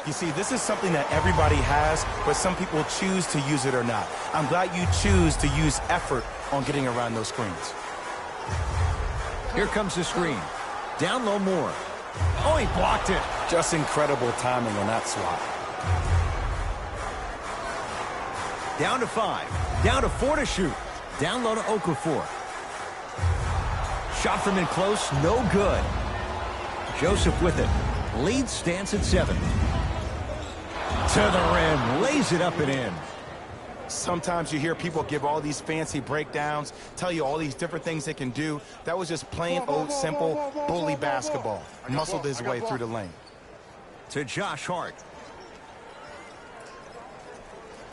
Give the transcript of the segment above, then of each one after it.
You see, this is something that everybody has, but some people choose to use it or not. I'm glad you choose to use effort on getting around those screens. Here comes the screen. Down low more. Oh, he blocked it. Just incredible timing on that swat. Down to 5. Down to 4 to shoot. Down low to Okafor. Shot from in close, no good. Joseph with it. Lead stands at 7. To the rim, lays it up and in. Sometimes you hear people give all these fancy breakdowns, tell you all these different things they can do. That was just plain old simple bully basketball. Muscled his way through the lane. To Josh Hart.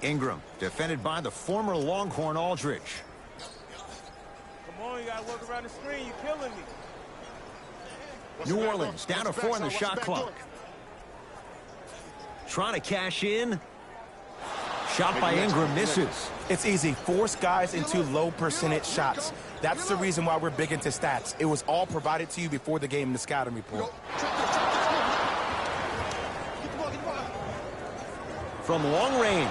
Ingram, defended by the former Longhorn Aldridge. Come on, you gotta work around the screen. You're killing me. New Orleans down to 4 in the shot clock. Trying to cash in. Shot by Ingram misses. It's easy. Force guys into low percentage shots. That's the reason why we're big into stats. It was all provided to you before the game in the scouting report. From long range.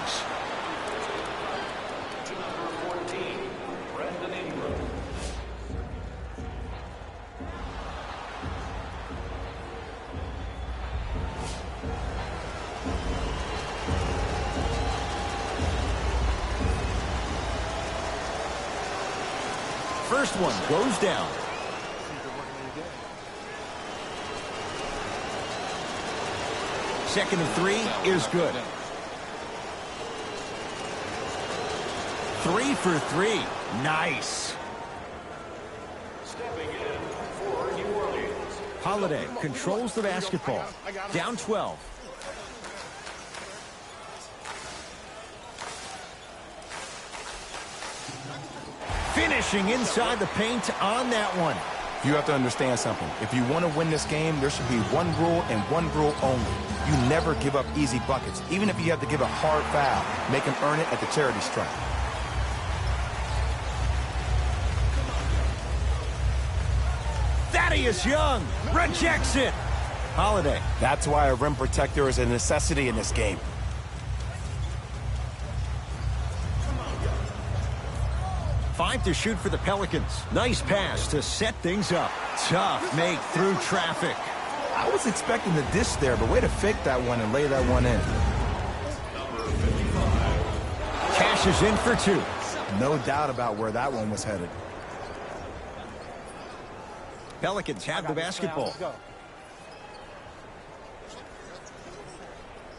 First one goes down. Second and 3 is good. 3 for 3. Nice. Stepping in for New Orleans. Holiday controls the basketball. Down 12. Finishing inside the paint on that one. You have to understand something. If you want to win this game, there should be one rule and one rule only. You never give up easy buckets. Even if you have to give a hard foul, make him earn it at the charity stripe. Thaddeus Young rejects it. Holiday. That's why a rim protector is a necessity in this game. Five to shoot for the Pelicans. Nice pass to set things up. Tough make through traffic. I was expecting the dish there, but way to fake that one and lay that one in. Cashes in for 2. No doubt about where that one was headed. Pelicans have the basketball.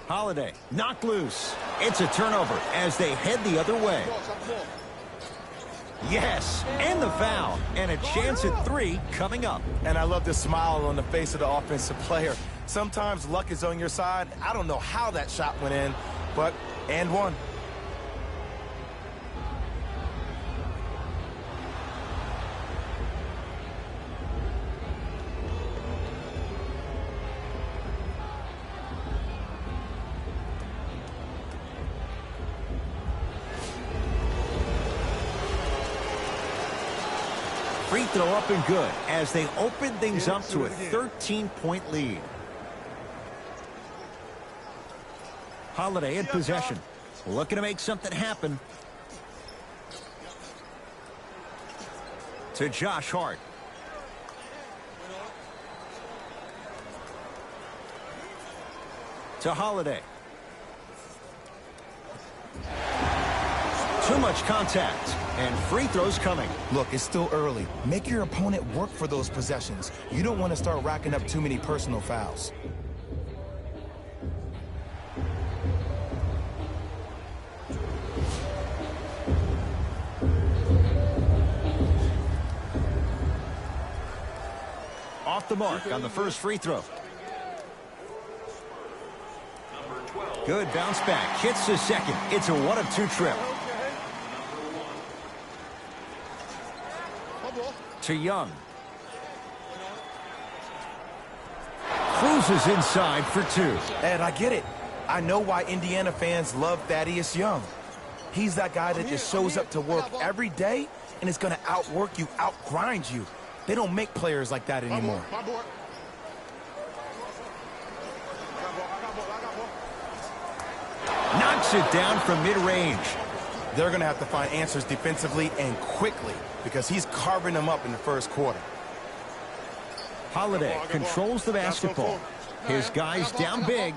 Holiday knocked loose. It's a turnover as they head the other way. Yes, and the foul, and a chance at 3 coming up. And I love the smile on the face of the offensive player. Sometimes luck is on your side. I don't know how that shot went in, but and one. Free throw up and good as they open things up to a 13-point lead. Holiday in possession. Looking to make something happen. To Josh Hart. To Holiday. Too much contact, and free throws coming. Look, it's still early. Make your opponent work for those possessions. You don't want to start racking up too many personal fouls. Off the mark on the first free throw. Good bounce back. Hits the second. It's a 1 of 2 trip. To Young. Cruises inside for 2. Ed, I get it. I know why Indiana fans love Thaddeus Young. He's that guy that just shows up to work every day and is going to outwork you, outgrind you. They don't make players like that anymore. Knocks it down from mid-range. They're going to have to find answers defensively and quickly because he's carving them up in the first quarter. Holiday controls the basketball. His guys down big.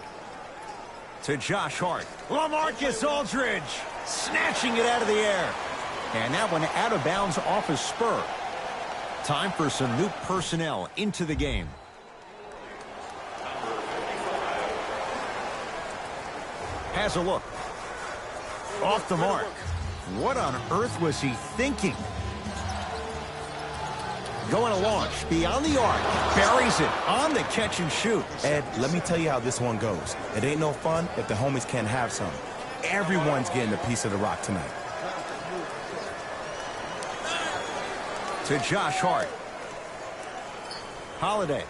To Josh Hart. LaMarcus Aldridge snatching it out of the air. And that one out of bounds off his spur. Time for some new personnel into the game. Has a look. Off the mark. What on earth was he thinking? Going to launch beyond the arc. Buries it on the catch and shoot. Ed, let me tell you how this one goes. It ain't no fun if the homies can't have some. Everyone's getting a piece of the rock tonight. To Josh Hart. Holiday.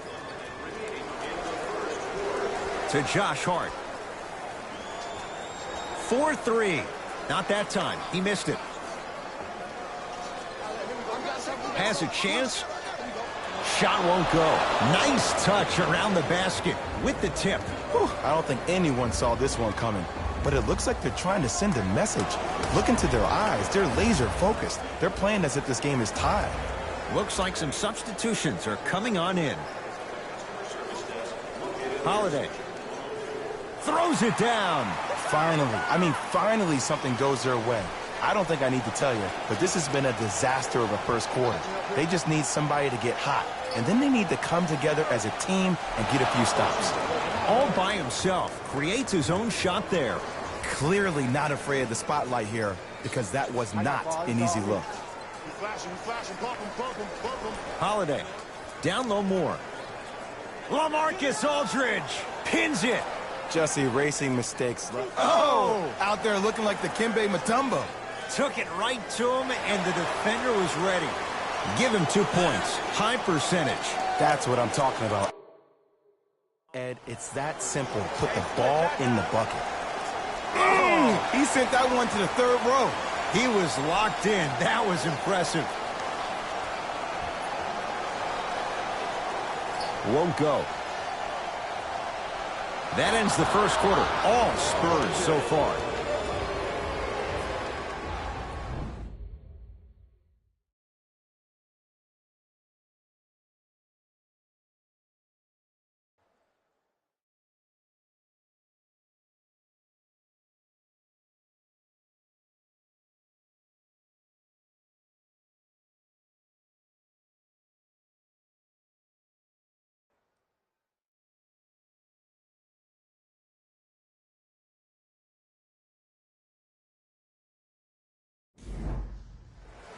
To Josh Hart. 4-3. Not that time. He missed it. Has a chance. Shot won't go. Nice touch around the basket with the tip. Whew, I don't think anyone saw this one coming. But it looks like they're trying to send a message. Look into their eyes. They're laser focused. They're playing as if this game is tied. Looks like some substitutions are coming on in. Holiday. Throws it down. Finally something goes their way. I don't think I need to tell you, but this has been a disaster of a first quarter. They just need somebody to get hot, and then they need to come together as a team and get a few stops. All by himself, creates his own shot there. Clearly not afraid of the spotlight here, because that was not an easy look. Holiday, down low more. LaMarcus Aldridge pins it. Just erasing mistakes. Oh! Out there looking like the Kimbe Mutombo. Took it right to him, and the defender was ready. Give him 2 points. High percentage. That's what I'm talking about. Ed, it's that simple. Put the ball in the bucket. He sent that one to the third row. He was locked in. That was impressive. Won't go. That ends the first quarter. All Spurs so far.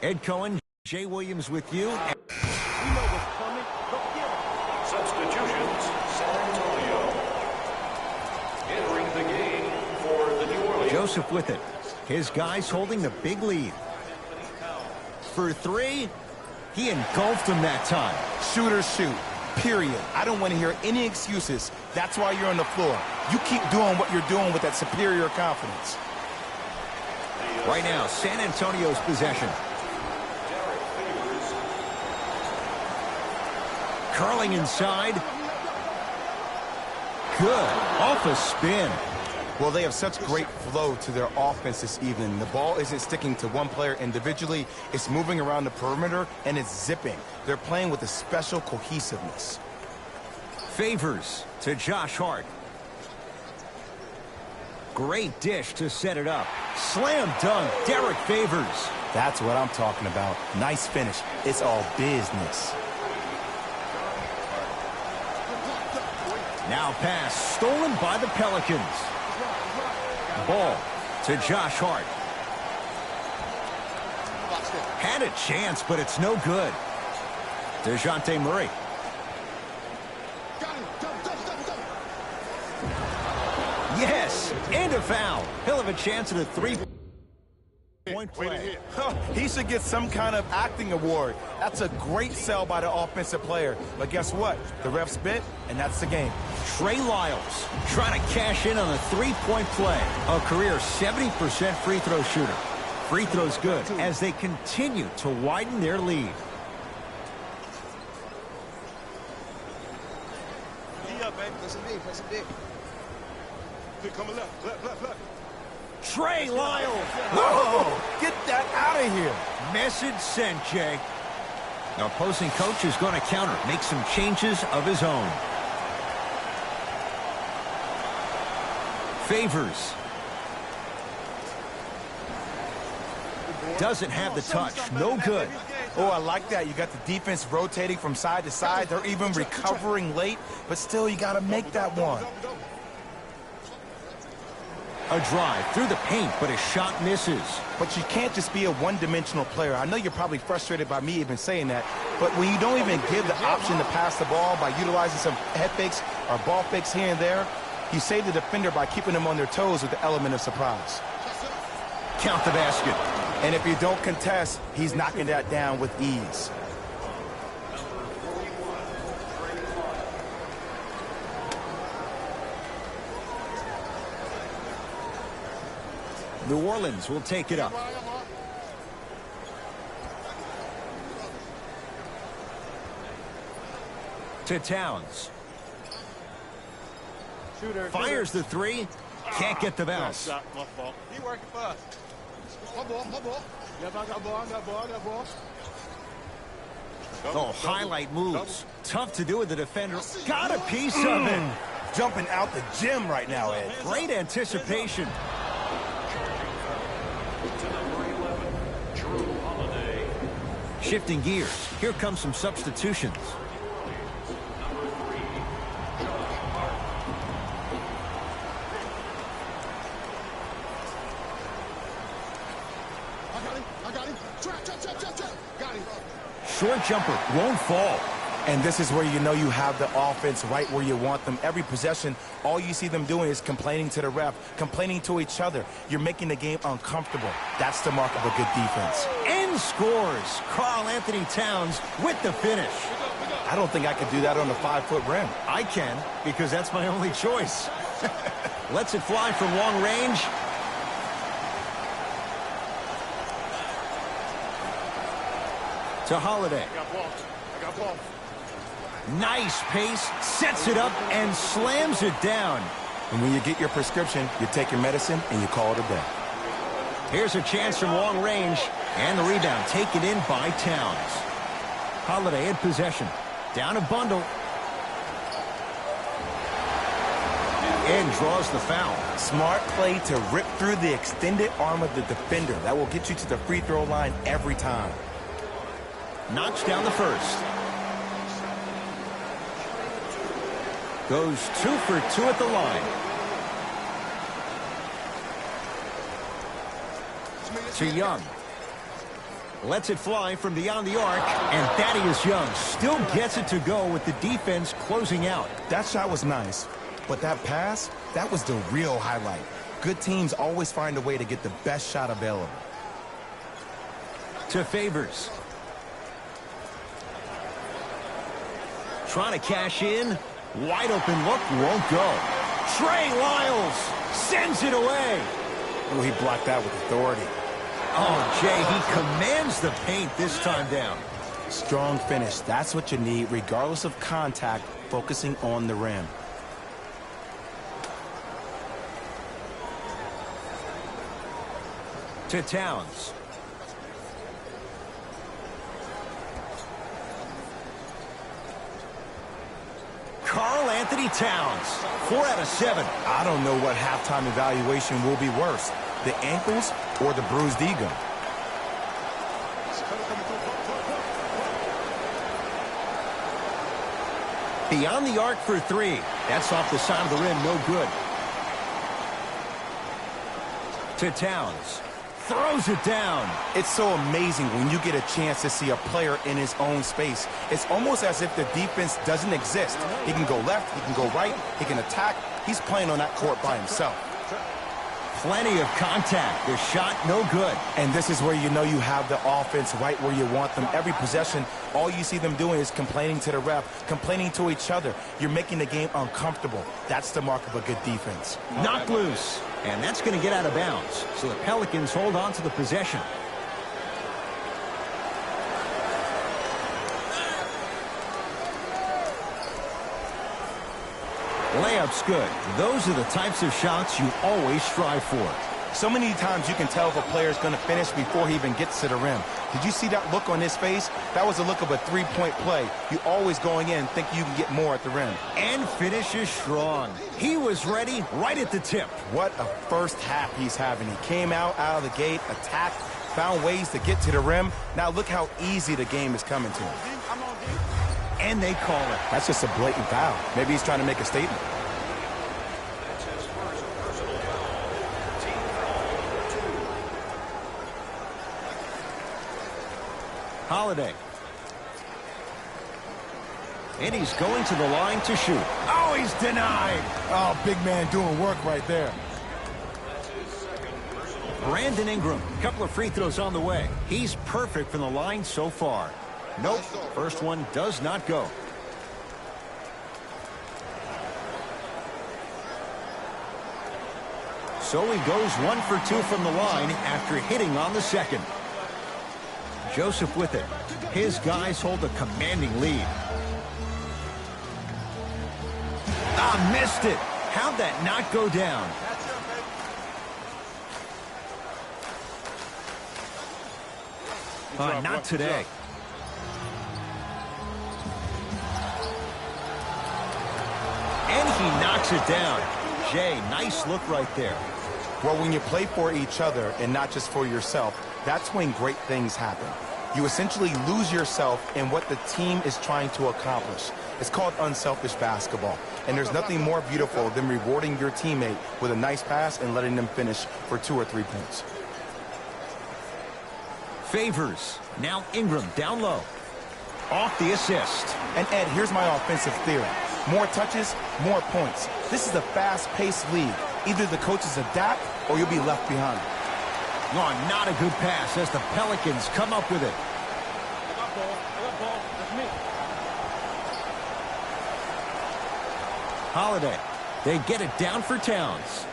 Ed Cohen, Jay Williams with you. We know what's coming. Go get it. Substitutions, San Antonio. Entering the game for the New Orleans. Joseph with it. His guys holding the big lead. For 3, he engulfed him that time. Shooters shoot, period. I don't want to hear any excuses. That's why you're on the floor. You keep doing what you're doing with that superior confidence. Right now, San Antonio's possession. Curling inside. Good. Off a spin. Well, they have such great flow to their offense this evening. The ball isn't sticking to one player individually. It's moving around the perimeter, and it's zipping. They're playing with a special cohesiveness. Favors to Josh Hart. Great dish to set it up. Slam dunk, Derek Favors. That's what I'm talking about. Nice finish. It's all business. Now pass stolen by the Pelicans. Ball to Josh Hart. Had a chance, but it's no good. DeJounte Murray. Yes, and a foul. He'll have a chance at a 3-point play. He should get some kind of acting award. That's a great sell by the offensive player. But guess what? The ref spit, and that's the game. Trey Lyles trying to cash in on a 3-point play. A career 70% free throw shooter. Free throws good as they continue to widen their lead. Be up, baby. Press it big. Good, coming left. Left. Trey Lyles. Whoa! Get that out of here. Message sent, Jay. The opposing coach is going to counter, make some changes of his own. Favors. Doesn't have the touch. No good. Oh, I like that. You got the defense rotating from side to side. They're even recovering late, but still, you got to make that one. A drive through the paint, but his shot misses. But you can't just be a one-dimensional player. I know you're probably frustrated by me even saying that, but when you don't even give the option to pass the ball by utilizing some head fakes or ball fakes here and there, you save the defender by keeping them on their toes with the element of surprise. Count the basket. And if you don't contest, he's knocking that down with ease. New Orleans will take it up. To Towns. Fires the three. Can't get the bounce. He working fast. Oh, highlight moves. Tough to do with the defender. Got a piece of it. Jumping out the gym right now, Ed. Great anticipation. To number 11, Drew Holiday. Shifting gears. Here comes some substitutions. Number 3, Josh Hart. I got him. Trap. Got him. Short jumper. Won't fall. And this is where you know you have the offense right where you want them. Every possession, all you see them doing is complaining to the ref, complaining to each other. You're making the game uncomfortable. That's the mark of a good defense. And scores. Karl-Anthony Towns with the finish. I don't think I could do that on a 5-foot rim. I can, because that's my only choice. Lets it fly from long range. To Holiday. I got ball. Nice pace, sets it up, and slams it down. And when you get your prescription, you take your medicine and you call it a day. Here's a chance from long range, and the rebound taken in by Towns. Holiday in possession. Down a bundle. And draws the foul. Smart play to rip through the extended arm of the defender. That will get you to the free throw line every time. Knocks down the first. Goes 2 for 2 at the line. To Young. Lets it fly from beyond the arc. And Thaddeus Young still gets it to go with the defense closing out. That shot was nice, but that pass, that was the real highlight. Good teams always find a way to get the best shot available. To Favors. Trying to cash in. Wide open look, won't go. Trey Lyles sends it away. Oh, he blocked that with authority. Oh, Jay, he commands the paint this time down. Strong finish. That's what you need, regardless of contact, focusing on the rim. To Towns. Karl-Anthony Towns, 4 out of 7. I don't know what halftime evaluation will be worse, the ankles or the bruised ego. Beyond the arc for 3. That's off the side of the rim, no good. To Towns. Throws it down. It's so amazing when you get a chance to see a player in his own space. It's almost as if the defense doesn't exist. He can go left, he can go right, he can attack. He's playing on that court by himself. Plenty of contact. The shot no good. And this is where you know you have the offense right where you want them. Every possession, all you see them doing is complaining to the ref, complaining to each other. You're making the game uncomfortable. That's the mark of a good defense. Knocked loose. And that's going to get out of bounds. So the Pelicans hold on to the possession. Layup's good. Those are the types of shots you always strive for. So many times you can tell if a player is going to finish before he even gets to the rim. Did you see that look on his face? That was the look of a three-point play. You always going in think you can get more at the rim. And finishes strong. He was ready right at the tip. What a first half he's having. He came out of the gate, attacked, found ways to get to the rim. Now look how easy the game is coming to him. And they call it. That's just a blatant foul. Maybe he's trying to make a statement. That's his first personal foul. Team foul number 2. Holiday. And he's going to the line to shoot. Oh, he's denied. Oh, big man doing work right there. That's his second personal foul. Brandon Ingram, couple of free throws on the way. He's perfect from the line so far. Nope, first one does not go. So he goes 1 for 2 from the line after hitting on the second. Joseph with it. His guys hold a commanding lead. Ah, missed it. How'd that not go down? Not today. And he knocks it down. Jay, nice look right there. Well, when you play for each other and not just for yourself, that's when great things happen. You essentially lose yourself in what the team is trying to accomplish. It's called unselfish basketball. And there's nothing more beautiful than rewarding your teammate with a nice pass and letting them finish for 2 or 3 points. Favors. Now Ingram down low. Off the assist. And Ed, here's my offensive theory. More touches, more points. This is a fast-paced league. Either the coaches adapt or you'll be left behind. Oh, not a good pass as the Pelicans come up with it. Holiday. They get it down for Towns.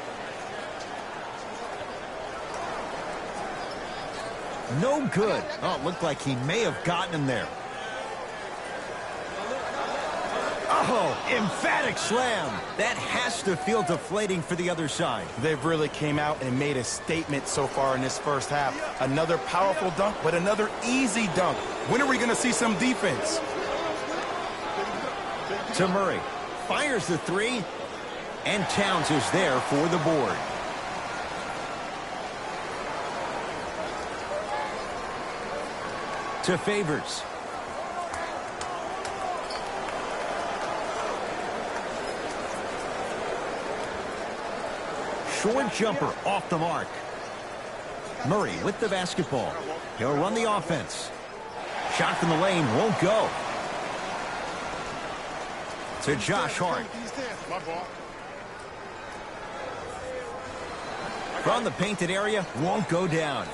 No good. Oh, it looked like he may have gotten him there. Oh, emphatic slam. That has to feel deflating for the other side. They've really came out and made a statement so far in this first half. Another powerful dunk, but another easy dunk. When are we going to see some defense? To Murray. Fires the three. And Towns is there for the board. To Favors. Short jumper off the mark. Murray with the basketball. He'll run the offense. Shot from the lane won't go. To Josh Hart. From the painted area, won't go down.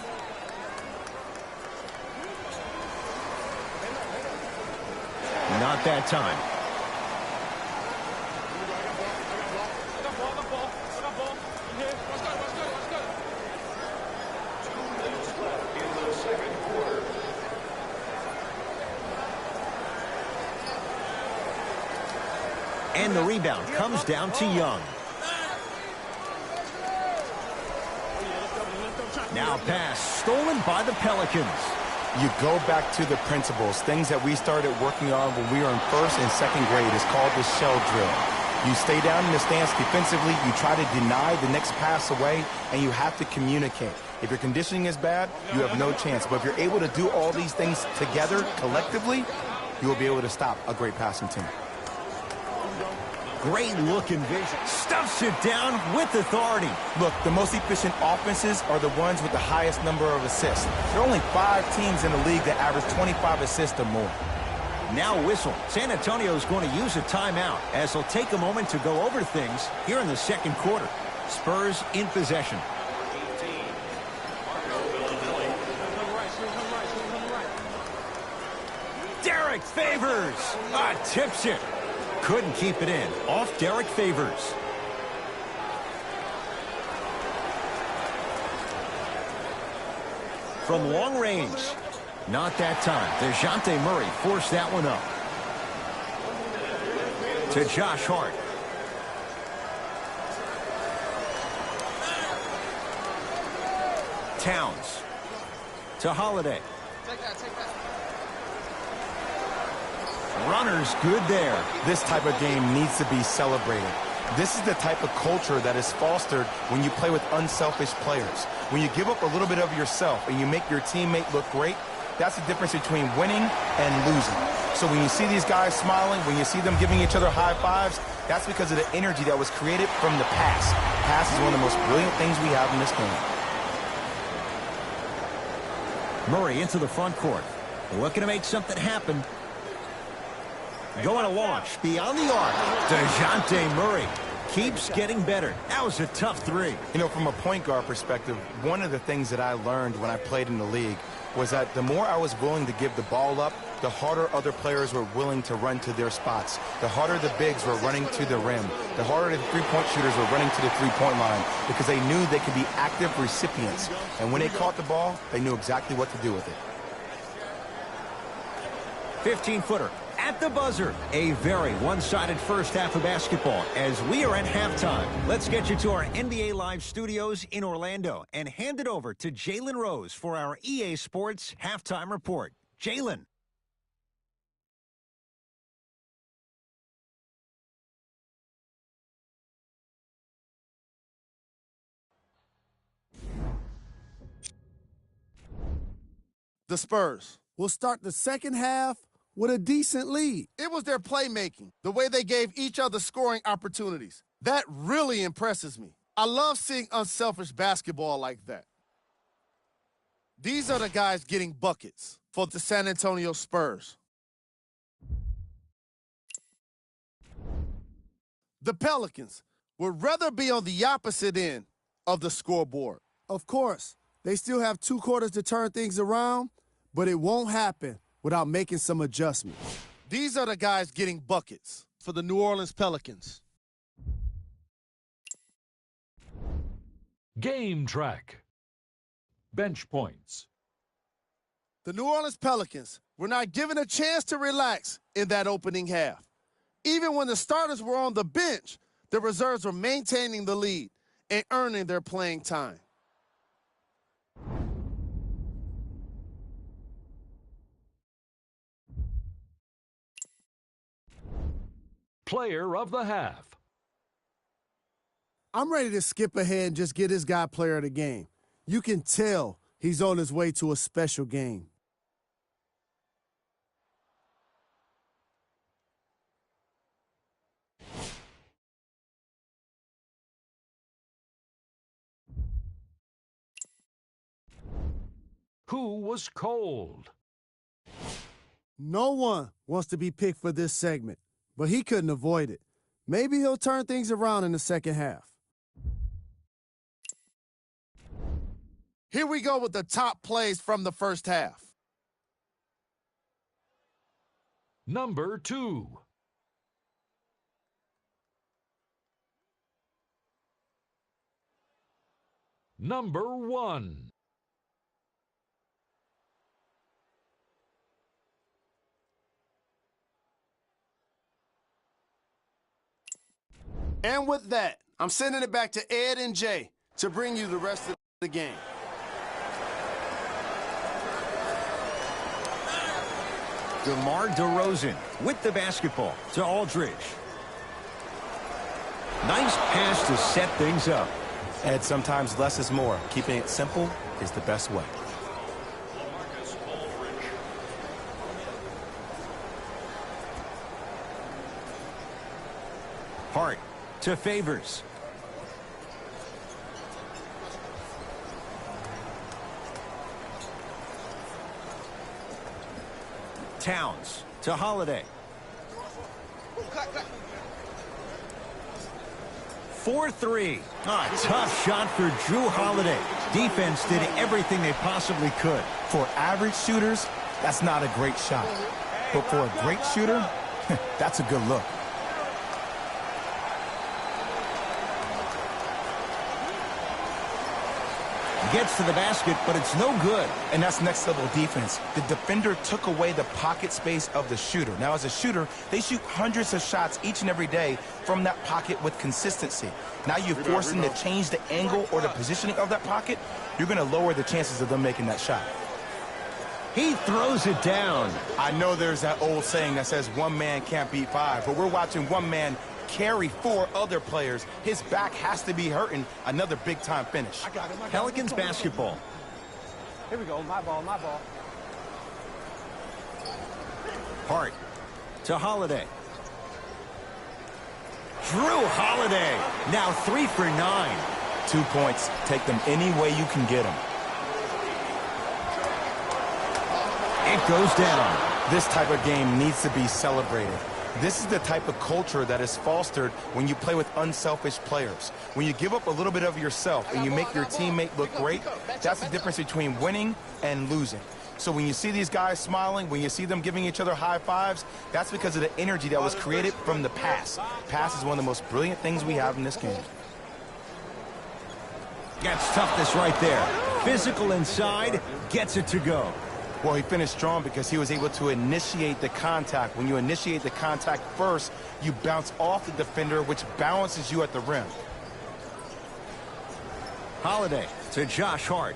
Not that time. And the rebound comes down to Young. Now pass stolen by the Pelicans. You go back to the principles, things that we started working on when we were in first and second grade. It's called the shell drill. You stay down in the stance defensively, you try to deny the next pass away, and you have to communicate. If your conditioning is bad, you have no chance. But if you're able to do all these things together, collectively, you will be able to stop a great passing team. Great look and vision. Stuffs it down with authority. Look, the most efficient offenses are the ones with the highest number of assists. There are only 5 teams in the league that average 25 assists or more. Now whistle. San Antonio is going to use a timeout as they'll take a moment to go over things here in the second quarter. Spurs in possession. Derek Favors. Tips it. Couldn't keep it in. Off Derek Favors. From long range. Not that time. DeJounte Murray forced that one up. To Josh Hart. Towns to Holiday. Take that. Runner's good there. This type of game needs to be celebrated. This is the type of culture that is fostered when you play with unselfish players. When you give up a little bit of yourself and you make your teammate look great, that's the difference between winning and losing. So when you see these guys smiling, when you see them giving each other high fives, that's because of the energy that was created from the pass. Pass is one of the most brilliant things we have in this game. Murray into the front court. Looking to make something happen. Going to launch beyond the arc. DeJounte Murray keeps getting better. That was a tough three. You know, from a point guard perspective, one of the things that I learned when I played in the league was that the more I was willing to give the ball up, the harder other players were willing to run to their spots. The harder the bigs were running to the rim. The harder the three-point shooters were running to the three-point line because they knew they could be active recipients. And when they caught the ball, they knew exactly what to do with it. 15-footer at the buzzer. A very one-sided first half of basketball as we are at halftime. Let's get you to our NBA Live studios in Orlando and hand it over to Jalen Rose for our EA Sports halftime report. Jalen. The Spurs will start the second half with a decent lead. It was their playmaking, the way they gave each other scoring opportunities. That really impresses me. I love seeing unselfish basketball like that. These are the guys getting buckets for the San Antonio Spurs. The Pelicans would rather be on the opposite end of the scoreboard. Of course, they still have 2 quarters to turn things around, but it won't happen without making some adjustments. These are the guys getting buckets for the New Orleans Pelicans. Game track. Bench points. The New Orleans Pelicans were not given a chance to relax in that opening half. Even when the starters were on the bench, the reserves were maintaining the lead and earning their playing time. Player of the half. I'm ready to skip ahead and just get this guy player of the game. You can tell he's on his way to a special game. Who was cold? No one wants to be picked for this segment, but he couldn't avoid it. Maybe he'll turn things around in the second half. Here we go with the top plays from the first half. Number 2. Number 1. And with that, I'm sending it back to Ed and Jay to bring you the rest of the game. DeMar DeRozan with the basketball to Aldridge. Nice pass to set things up. Ed, sometimes less is more. Keeping it simple is the best way. Hart to Favors. Towns to Holiday. 4-3. Tough shot for Jrue Holiday. Defense did everything they possibly could. For average shooters, that's not a great shot. But for a great shooter, that's a good look. gets to the basket, but it's no good. And that's next level defense. The defender took away the pocket space of the shooter. Now, as a shooter, they shoot hundreds of shots each and every day from that pocket with consistency. Now you force them to change the angle or the positioning of that pocket, you're going to lower the chances of them making that shot. He throws it down. I know there's that old saying that says one man can't beat five, but we're watching one man carry 4 other players. His back has to be hurting. Another big-time finish. Pelicans basketball. Here we go. My ball, my ball. Hart to Holiday. Drew Holiday. Now 3 for 9. 2 points. Take them any way you can get them. It goes down. This type of game needs to be celebrated. This is the type of culture that is fostered when you play with unselfish players. When you give up a little bit of yourself and you make your teammate look great, that's the difference between winning and losing. So when you see these guys smiling, when you see them giving each other high fives, that's because of the energy that was created from the pass. Pass is one of the most brilliant things we have in this game. Gets toughness right there. Physical inside, gets it to go. Well, he finished strong because he was able to initiate the contact. When you initiate the contact first, you bounce off the defender, which balances you at the rim. Holiday to Josh Hart.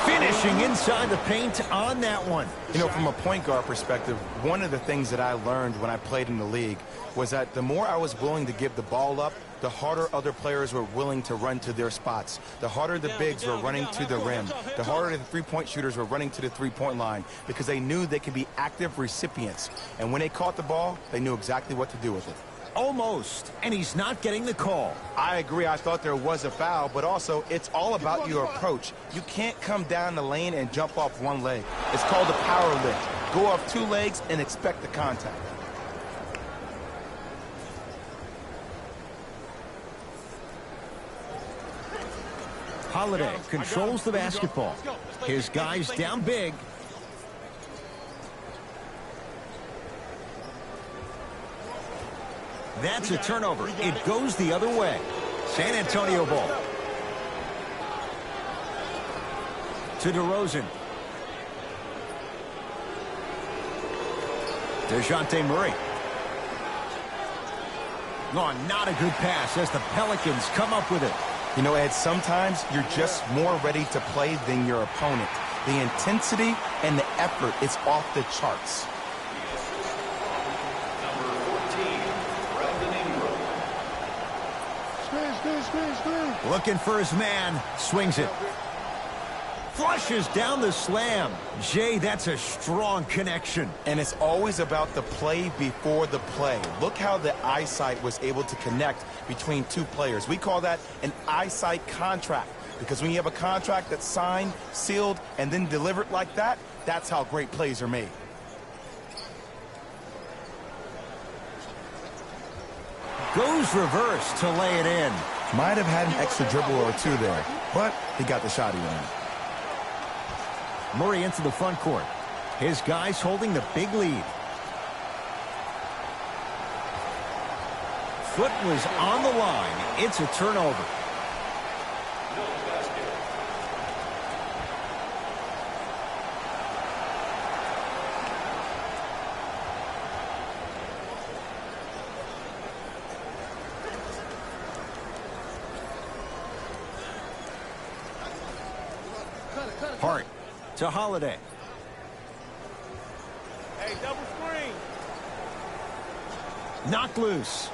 Finishing inside the paint on that one. You know, from a point guard perspective, one of the things that I learned when I played in the league was that the more I was willing to give the ball up, the harder other players were willing to run to their spots. The harder the bigs were running to the rim. The harder the three-point shooters were running to the three-point line because they knew they could be active recipients. And when they caught the ball, they knew exactly what to do with it. Almost, and he's not getting the call. I agree. I thought there was a foul, but also it's all about your approach. You can't come down the lane and jump off one leg. It's called a power lift. Go off 2 legs and expect the contact. Holiday controls the basketball. His guys down big. That's a turnover. It goes the other way. San Antonio ball. To DeRozan. DeJounte Murray. Oh, not a good pass as the Pelicans come up with it. You know, Ed, sometimes you're just more ready to play than your opponent. The intensity and the effort is off the charts. Looking for his man. Swings it. Flushes down the slam. Jay, that's a strong connection. And it's always about the play before the play. Look how the eyesight was able to connect between 2 players. We call that an eyesight contract. Because when you have a contract that's signed, sealed, and then delivered like that, that's how great plays are made. Goes reverse to lay it in. Might have had an extra dribble or 2 there, but he got the shot he wanted. Murray into the front court. His guys holding the big lead. Foot was on the line. It's a turnover. Hart to Holiday. Hey, double screen. Knocked loose.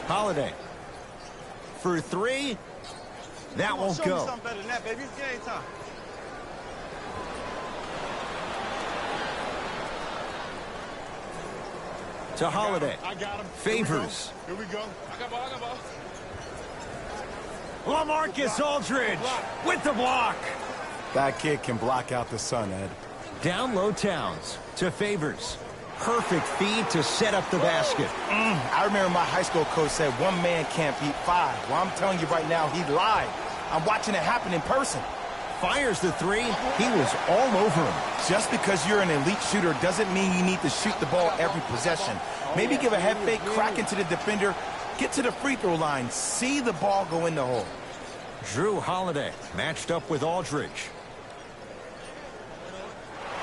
Holiday. For 3. That won't go. Something better than that, baby. It's game time. To Holiday. I got him. Favors. Here we go. I got ball. I got ball. LaMarcus Aldridge with the block. That kid can block out the sun, Ed. Down low Towns to Favors. Perfect feed to set up the basket. I remember my high school coach said one man can't beat 5. Well, I'm telling you right now, he lied. I'm watching it happen in person. Fires the three. He was all over him. Just because you're an elite shooter doesn't mean you need to shoot the ball every possession. Maybe give a head fake, crack into the defender, get to the free throw line, see the ball go in the hole. Jrue Holiday matched up with Aldridge.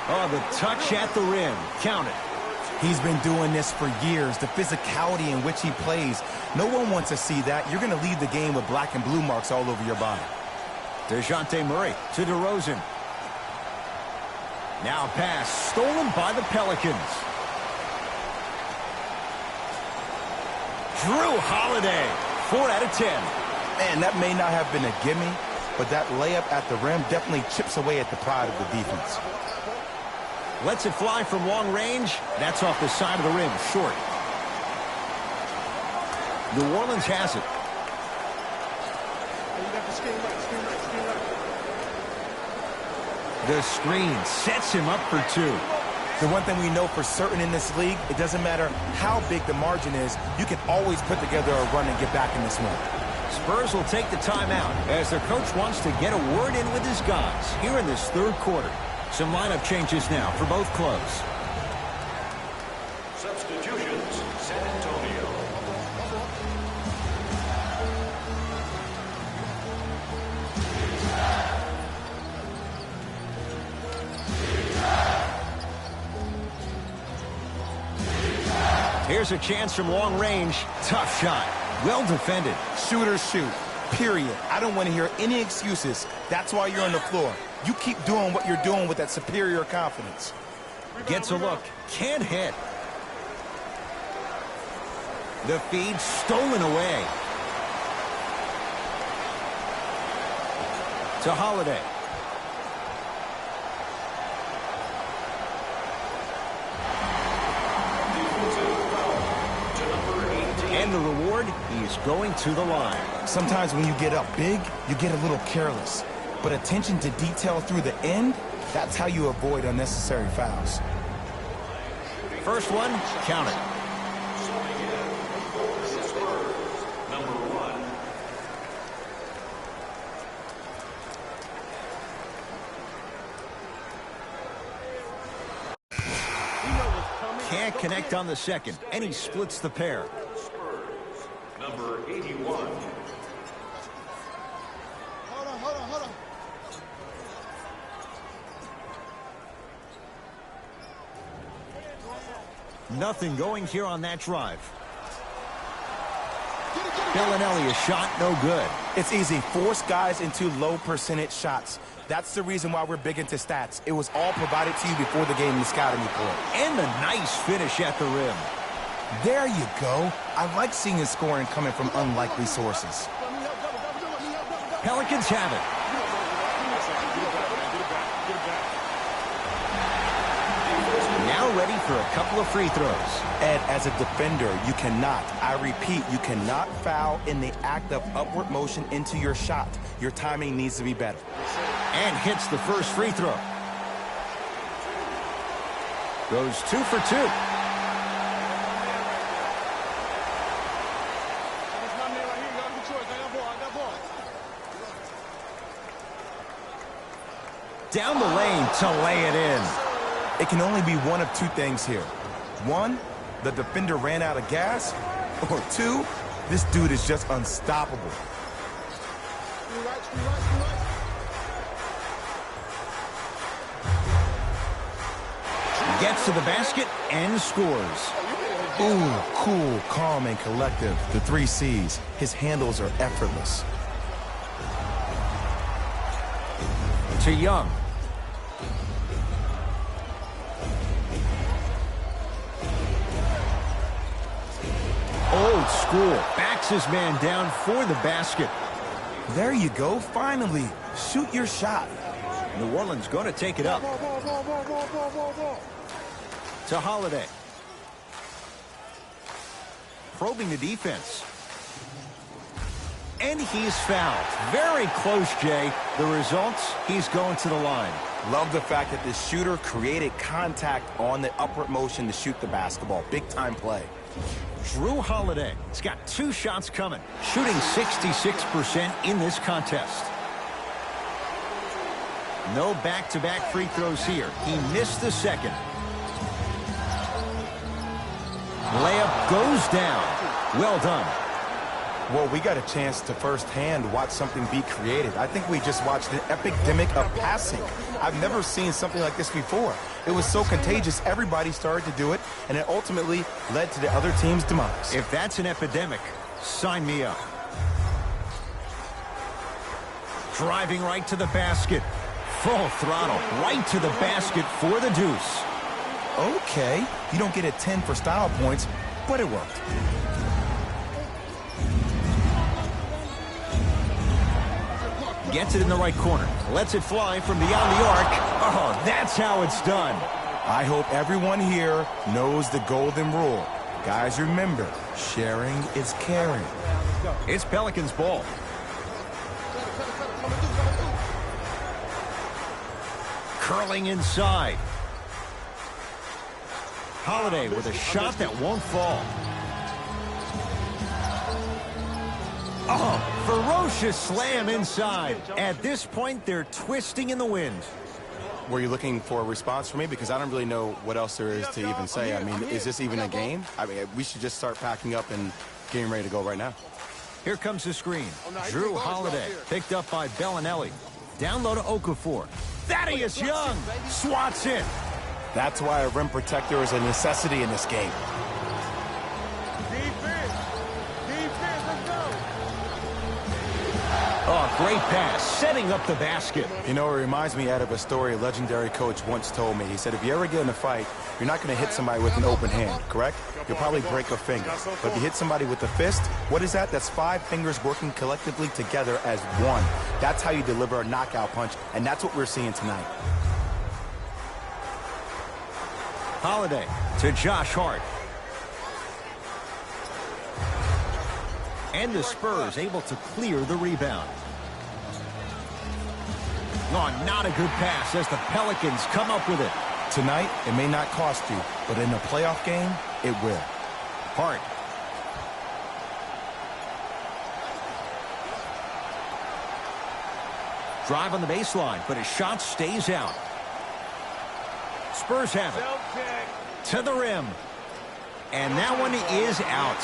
Oh, the touch at the rim. Count it. He's been doing this for years, the physicality in which he plays. No one wants to see that. You're going to leave the game with black and blue marks all over your body. DeJounte Murray to DeRozan. Now pass stolen by the Pelicans. Jrue Holiday, 4 out of 10. Man, that may not have been a gimme, but that layup at the rim definitely chips away at the pride of the defense. Lets it fly from long range. That's off the side of the rim, short. New Orleans has it. The screen sets him up for two. The one thing we know for certain in this league, it doesn't matter how big the margin is, you can always put together a run and get back in this one. Spurs will take the timeout as their coach wants to get a word in with his guys here in this third quarter. Some lineup changes now for both clubs. Substitutions, San Antonio. Here's a chance from long range. Tough shot. Well defended. Shooters shoot, period. I don't want to hear any excuses. That's why you're on the floor. You keep doing what you're doing with that superior confidence. Gets a look. Can't hit. The feed stolen away. To Holiday. And the reward, he's going to the line. Sometimes when you get up big, you get a little careless. But attention to detail through the end, that's how you avoid unnecessary fouls. First one, count it. Number 1. Can't connect on the second, and he splits the pair. Number 81. Hold on. Nothing going here on that drive. Bellinelli, a shot, no good. It's easy. Force guys into low percentage shots. That's the reason why we're big into stats. It was all provided to you before the game in the scouting report. And the nice finish at the rim. There you go. I like seeing his scoring coming from unlikely sources. Pelicans have it. Now ready for a couple of free throws. Ed, as a defender, you cannot, I repeat, you cannot foul in the act of upward motion into your shot. Your timing needs to be better. And hits the first free throw. Goes 2 for 2. Down the lane to lay it in. It can only be one of two things here. One, the defender ran out of gas. Or two, this dude is just unstoppable. Gets to the basket and scores. Ooh, cool, calm, and collective. The 3 C's. His handles are effortless. To Young. Old school. Backs his man down for the basket. There you go, finally. Shoot your shot. New Orleans going to take it up. To Holiday. Probing the defense. And he's fouled. Very close, Jay. The results, he's going to the line. Love the fact that the shooter created contact on the upward motion to shoot the basketball. Big time play. Jrue Holiday has got 2 shots coming, shooting 66% in this contest. No back-to-back free throws here. He missed the second. Layup goes down. Well done. Well, we got a chance to firsthand watch something be created. I think we just watched an epidemic of passing. I've never seen something like this before. It was so contagious, everybody started to do it, and it ultimately led to the other team's demise. If that's an epidemic, sign me up. Driving right to the basket. Full throttle right to the basket for the deuce. Okay, you don't get a 10 for style points, but it worked. Gets it in the right corner. Lets it fly from beyond the arc. Oh, that's how it's done. I hope everyone here knows the golden rule. Guys, remember, sharing is caring. It's Pelicans ball. Curling inside. Holiday with a shot that won't fall. Oh, ferocious slam inside. At this point, they're twisting in the wind. Were you looking for a response from me? Because I don't really know what else there is to even say. I mean, is this even a game? I mean, we should just start packing up and getting ready to go right now. Here comes the screen. Drew Holiday, picked up by Bellinelli. Down low to Okafor. Thaddeus Young swats it. That's why a rim protector is a necessity in this game. Defense. Defense, let's go. Oh, great pass, setting up the basket. You know, it reminds me out of a story a legendary coach once told me. He said, if you ever get in a fight, you're not going to hit somebody with an open hand, correct? You'll probably break a finger. But if you hit somebody with a fist, what is that? That's 5 fingers working collectively together as one. That's how you deliver a knockout punch, and that's what we're seeing tonight. Holiday to Josh Hart. And the Spurs able to clear the rebound. Oh, not a good pass as the Pelicans come up with it. Tonight, it may not cost you, but in a playoff game, it will. Hart. Drive on the baseline, but his shot stays out. Spurs have it. To the rim. And that one is out.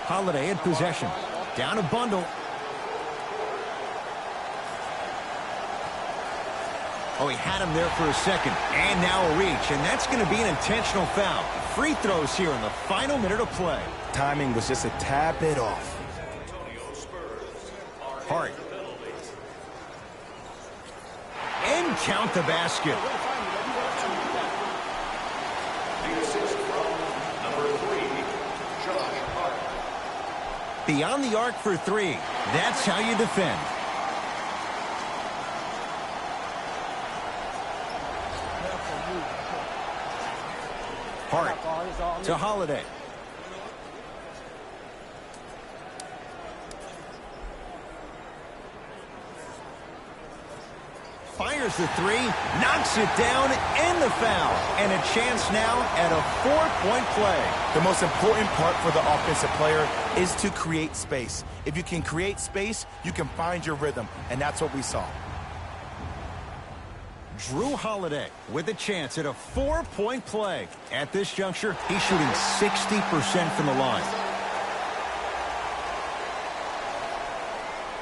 Holiday in possession. Down a bundle. Oh, he had him there for a second. And now a reach. And that's going to be an intentional foul. Free throws here in the final minute of play. Timing was just a tad bit off. Hart. And count the basket. The assist from number 3, Josh Hart. Beyond the arc for 3. That's how you defend. Hart to Holiday. Fires the 3, knocks it down, and the foul. And a chance now at a 4-point play. The most important part for the offensive player is to create space. If you can create space, you can find your rhythm, and that's what we saw. Drew Holiday with a chance at a 4-point play. At this juncture, he's shooting 60% from the line.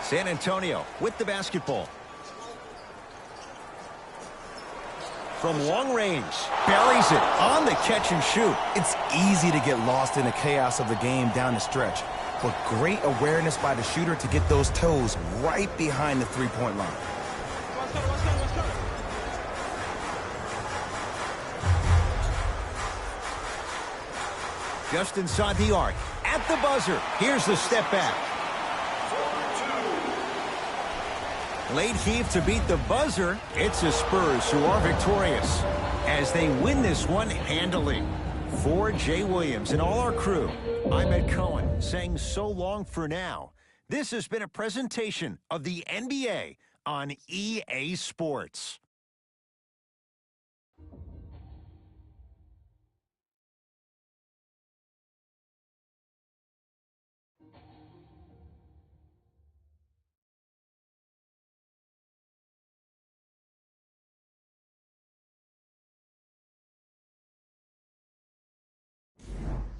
San Antonio with the basketball. From long range, buries it on the catch and shoot. It's easy to get lost in the chaos of the game down the stretch, but great awareness by the shooter to get those toes right behind the three-point line. Just inside the arc, at the buzzer. Here's the step back. Late heave to beat the buzzer. It's the Spurs who are victorious as they win this one handily. For Jay Williams and all our crew, I'm Ed Cohen saying so long for now. This has been a presentation of the NBA on EA Sports.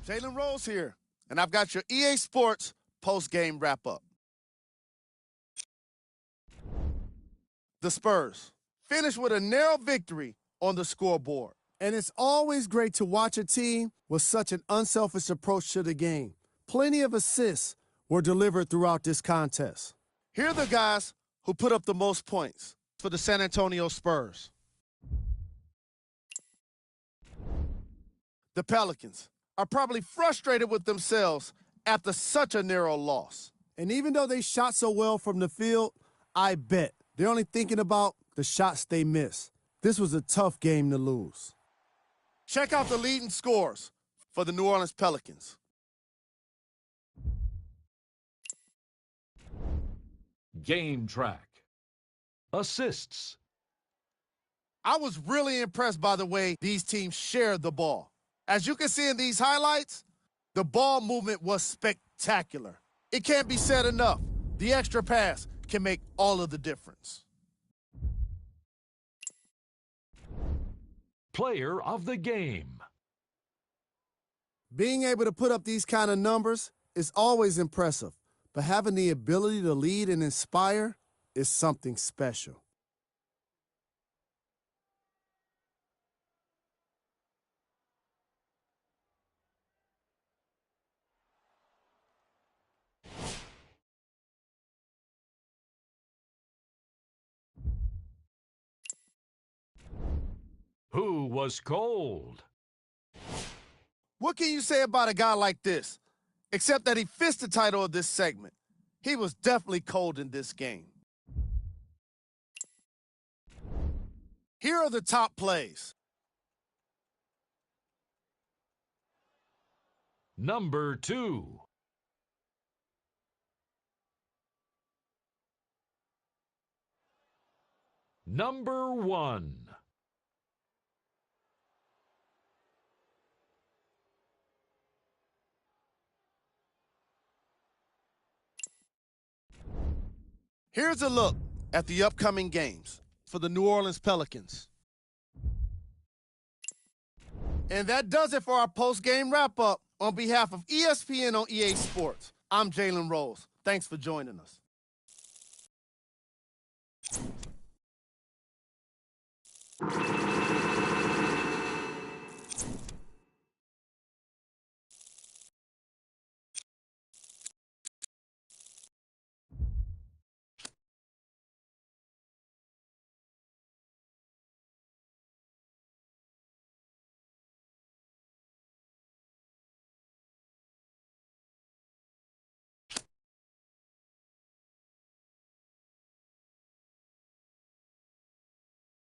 Jalen Rose here, and I've got your EA Sports post-game wrap-up. The Spurs finished with a narrow victory on the scoreboard. And it's always great to watch a team with such an unselfish approach to the game. Plenty of assists were delivered throughout this contest. Here are the guys who put up the most points for the San Antonio Spurs. The Pelicans are probably frustrated with themselves after such a narrow loss. And even though they shot so well from the field, I bet they're only thinking about the shots they missed. This was a tough game to lose. Check out the leading scores for the New Orleans Pelicans. Game track. Assists. I was really impressed by the way these teams shared the ball. As you can see in these highlights, the ball movement was spectacular. It can't be said enough. The extra pass can make all of the difference. Player of the game. Being able to put up these kind of numbers is always impressive, but having the ability to lead and inspire is something special. Who was cold? What can you say about a guy like this, except that he fits the title of this segment? He was definitely cold in this game. Here are the top plays. Number 2. Number 1. Here's a look at the upcoming games for the New Orleans Pelicans. And that does it for our post-game wrap-up. On behalf of ESPN on EA Sports, I'm Jalen Rose. Thanks for joining us.